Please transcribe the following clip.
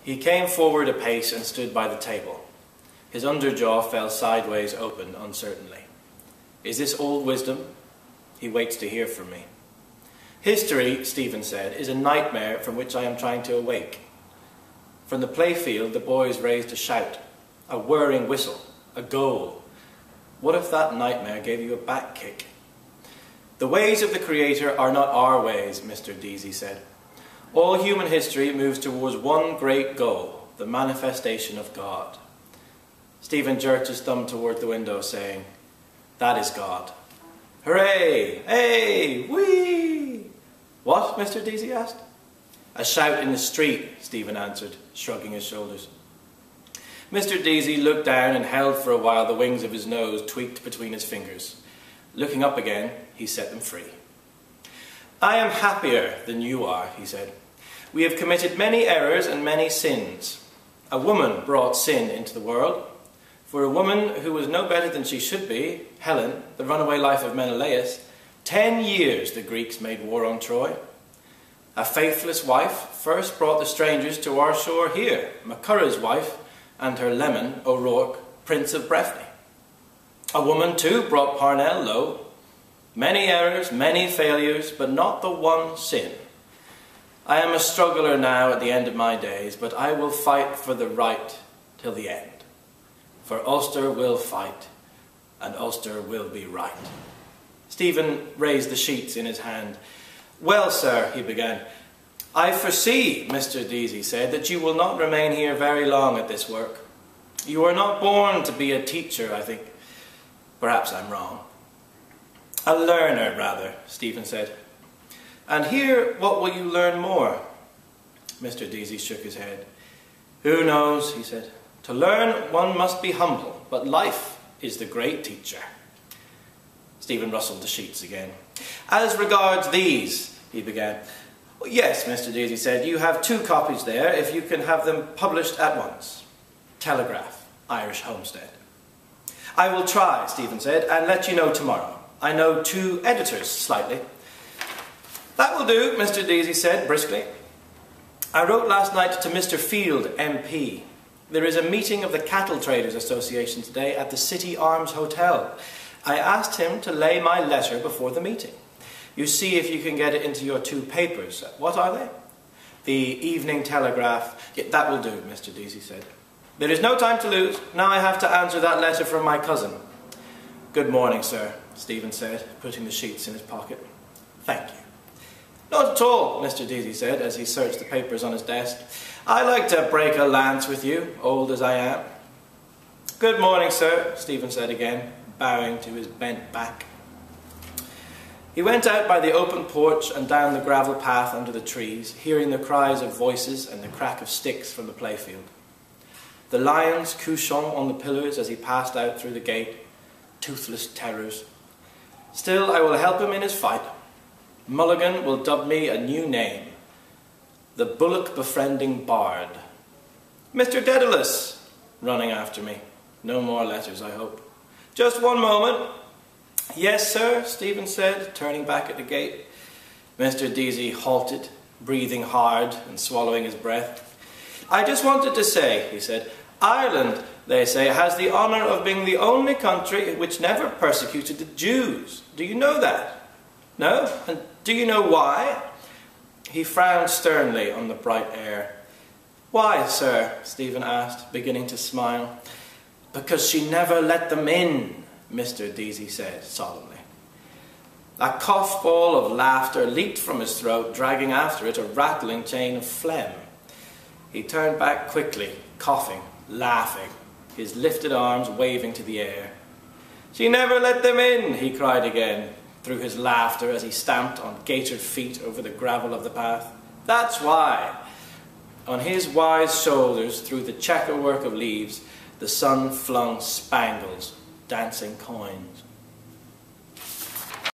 He came forward a pace and stood by the table. His underjaw fell sideways open uncertainly. Is this old wisdom? He waits to hear from me. History, Stephen said, is a nightmare from which I am trying to awake. From the playfield the boys raised a shout, a whirring whistle, a goal. What if that nightmare gave you a back kick? The ways of the Creator are not our ways, Mr. Deasy said. All human history moves towards one great goal, the manifestation of God. Stephen jerked his thumb toward the window, saying, that is God. Hooray! Hey! Whee! What? Mr. Deasy asked. A shout in the street, Stephen answered, shrugging his shoulders. Mr. Deasy looked down and held for a while the wings of his nose tweaked between his fingers. Looking up again, he set them free. I am happier than you are, he said. We have committed many errors and many sins. A woman brought sin into the world. For a woman who was no better than she should be, Helen, the runaway life of Menelaus, 10 years the Greeks made war on Troy. A faithless wife first brought the strangers to our shore here, Macurra's wife, and her leman, O'Rourke, Prince of Breffni. A woman too brought Parnell low. Many errors, many failures, but not the one sin. I am a struggler now at the end of my days, but I will fight for the right till the end. For Ulster will fight, and Ulster will be right. Stephen raised the sheets in his hand. Well, sir, he began, I foresee, Mr. Deasy said, that you will not remain here very long at this work. You are not born to be a teacher, I think. Perhaps I'm wrong. A learner, rather, Stephen said. And here, what will you learn more? Mr. Deasy shook his head. Who knows, he said. To learn, one must be humble, but life is the great teacher. Stephen rustled the sheets again. As regards these, he began. Yes, Mr. Deasy said, you have 2 copies there, if you can have them published at once. Telegraph, Irish Homestead. I will try, Stephen said, and let you know tomorrow. I know 2 editors, slightly. That will do, Mr. Deasy said, briskly. I wrote last night to Mr. Field, MP. There is a meeting of the Cattle Traders Association today at the City Arms Hotel. I asked him to lay my letter before the meeting. You see if you can get it into your 2 papers. What are they? The Evening Telegraph. Yeah, that will do, Mr. Deasy said. There is no time to lose. Now I have to answer that letter from my cousin. Good morning, sir, Stephen said, putting the sheets in his pocket. Thank you. Not at all, Mr. Deasy said, as he searched the papers on his desk. I like to break a lance with you, old as I am. Good morning, sir, Stephen said again, bowing to his bent back. He went out by the open porch and down the gravel path under the trees, hearing the cries of voices and the crack of sticks from the playfield. The lions couchant on the pillars as he passed out through the gate, toothless terrors. Still, I will help him in his fight. Mulligan will dub me a new name, the bullock-befriending bard. Mr. Dedalus, running after me. No more letters, I hope. Just one moment. Yes, sir, Stephen said, turning back at the gate. Mr. Deasy halted, breathing hard and swallowing his breath. I just wanted to say, he said, Ireland, they say, has the honour of being the only country which never persecuted the Jews. Do you know that? No? And do you know why? He frowned sternly on the bright air. Why, sir? Stephen asked, beginning to smile. Because she never let them in, Mr. Deasy said solemnly. A cough ball of laughter leaped from his throat, dragging after it a rattling chain of phlegm. He turned back quickly, coughing, laughing, his lifted arms waving to the air. She never let them in, he cried again, through his laughter as he stamped on gaitered feet over the gravel of the path. That's why. On his wise shoulders, through the chequerwork of leaves, the sun flung spangles, dancing coins.